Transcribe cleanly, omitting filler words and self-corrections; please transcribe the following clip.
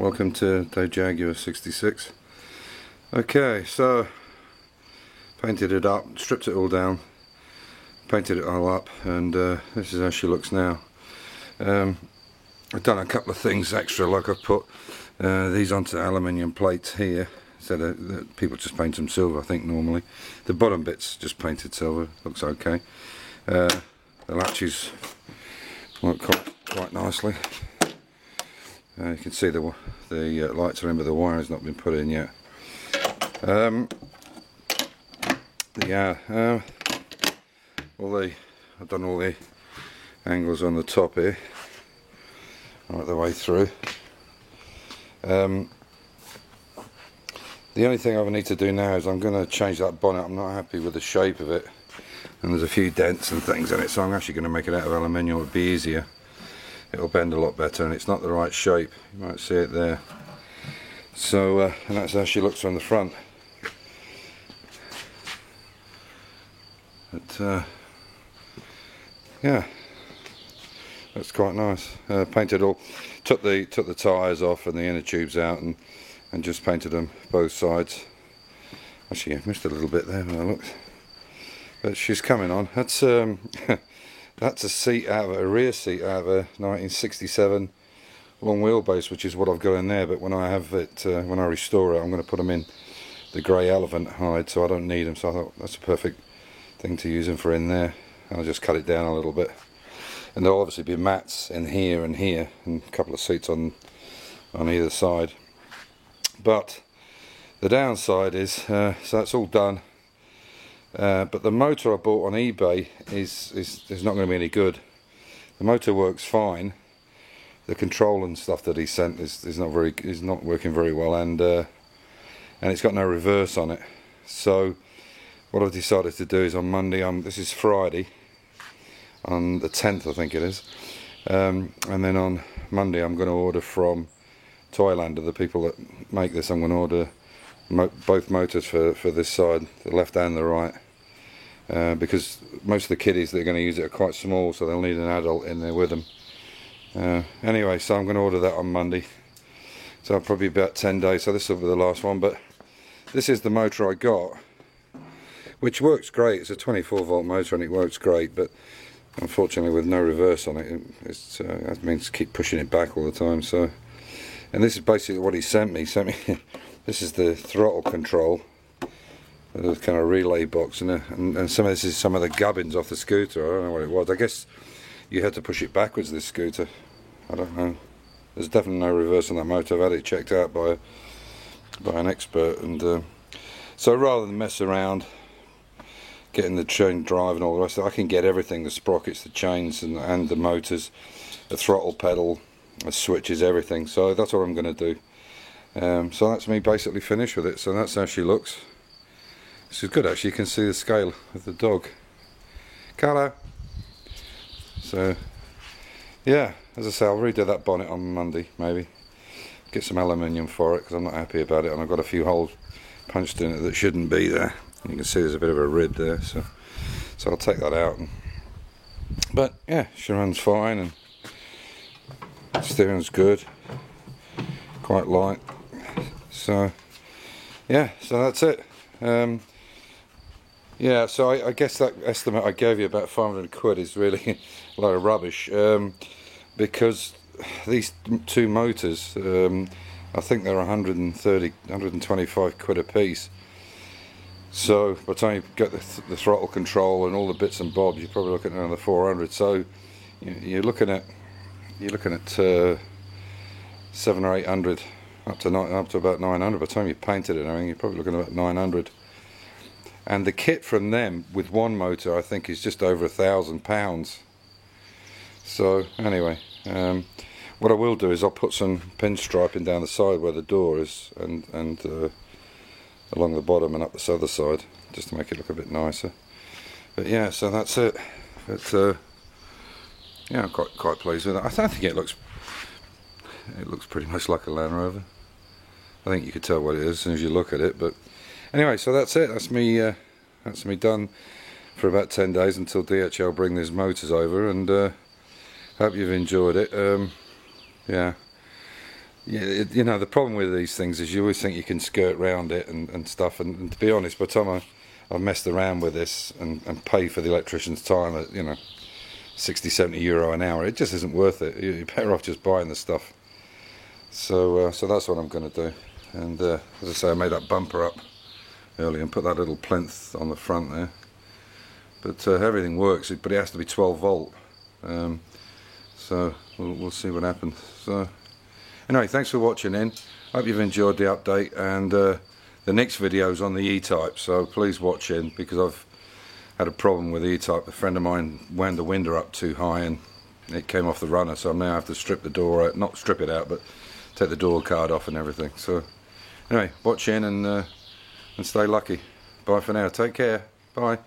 welcome to Dave Jaguar 66. Okay, so painted it up, stripped it all down, painted it all up, and this is how she looks now. I've done a couple of things extra, like I've put these onto aluminium plates here, so people just paint them silver, I think, normally. The bottom bit's just painted silver, looks okay. The latches work quite nicely. You can see the lights are in, but the wire has not been put in yet. I've done all the angles on the top here, right the way through. The only thing I need to do now is I'm going to change that bonnet. I'm not happy with the shape of it, and there's a few dents and things in it, so I'm actually going to make it out of aluminium. It would be easier. It'll bend a lot better, and it's not the right shape. You might see it there. So, and that's how she looks from the front. But yeah, that's quite nice. Painted all, took the tyres off and the inner tubes out, and just painted them both sides. Actually, I missed a little bit there when I looked. But she's coming on. That's that's a seat out of a rear seat out of a 1967 long wheelbase, which is what I've got in there. But when I have it, when I restore it, I'm going to put them in the grey elephant hide, so I don't need them. So I thought that's a perfect thing to use them for in there. I'll just cut it down a little bit, and there'll obviously be mats in here, and a couple of seats on either side. But the downside is, so that's all done. But the motor I bought on eBay is not going to be any good. The motor works fine. The control and stuff that he sent is not working very well, and it's got no reverse on it. So what I've decided to do is on Monday, this is Friday, on the 10th I think it is, and then on Monday I'm going to order from Toylander, the people that make this. I'm going to order both motors for this side, the left and the right, because most of the kiddies that are going to use it are quite small, so they'll need an adult in there with them. Anyway, so I'm going to order that on Monday, so I'll probably be about 10 days, so this will be the last one. But this is the motor I got, which works great. It's a 24 volt motor and it works great, but unfortunately with no reverse on it, that means keep pushing it back all the time. So, and this is basically what he sent me. This is the throttle control, the kind of relay box, and some of this is some of the gubbins off the scooter. I don't know what it was. I guess you had to push it backwards, this scooter. I don't know. There's definitely no reverse on that motor. I've had it checked out by an expert, and so rather than mess around getting the chain drive and all the rest of it, I can get everything: the sprockets, the chains, and the motors, the throttle pedal, the switches, everything. So that's what I'm going to do. So that's me basically finished with it. So that's how she looks. This is good, actually. You can see the scale of the dog. Carlo. So yeah, as I say, I'll redo that bonnet on Monday, maybe get some aluminium for it, because I'm not happy about it, and I've got a few holes punched in it that shouldn't be there. You can see there's a bit of a rib there, so I'll take that out. But yeah, she runs fine, and steering's good, quite light. So yeah, so that's it. Yeah, so I guess that estimate I gave you, about 500 quid, is really a lot of rubbish, because these two motors, I think they're 130, 125 quid a piece. So by the time you get the throttle control and all the bits and bobs, you're probably looking at another 400. So you're looking at 700 or 800, up to about 900. By the time you painted it, I mean, you're probably looking at about 900. And the kit from them with one motor, I think, is just over £1,000. So anyway, what I will do is I'll put some pinstriping down the side where the door is, and along the bottom and up this other side, just to make it look a bit nicer. But yeah, so that's it. But yeah, I'm quite pleased with it. I don't think it looks pretty much like a Land Rover. I think you could tell what it is as soon as you look at it. But anyway, so that's it. That's me done for about 10 days until DHL bring these motors over, and hope you've enjoyed it. Yeah, Yeah, you know, the problem with these things is you always think you can skirt round it and stuff, and to be honest, by the time I've messed around with this and pay for the electrician's time at, you know, 60-70 euro an hour, it just isn't worth it. You're better off just buying the stuff. So that's what I'm going to do. And as I say, I made that bumper up earlier and put that little plinth on the front there. But everything works, but it has to be 12 volt. So we'll see what happens. So anyway, thanks for watching in. Hope you've enjoyed the update, and the next video is on the E-Type, so please watch in, because I've had a problem with the E-Type. A friend of mine wound the winder up too high and it came off the runner, so I now have to strip the door out, not strip it out, but take the door card off and everything. So anyway, watch in and stay lucky. Bye for now. Take care. Bye.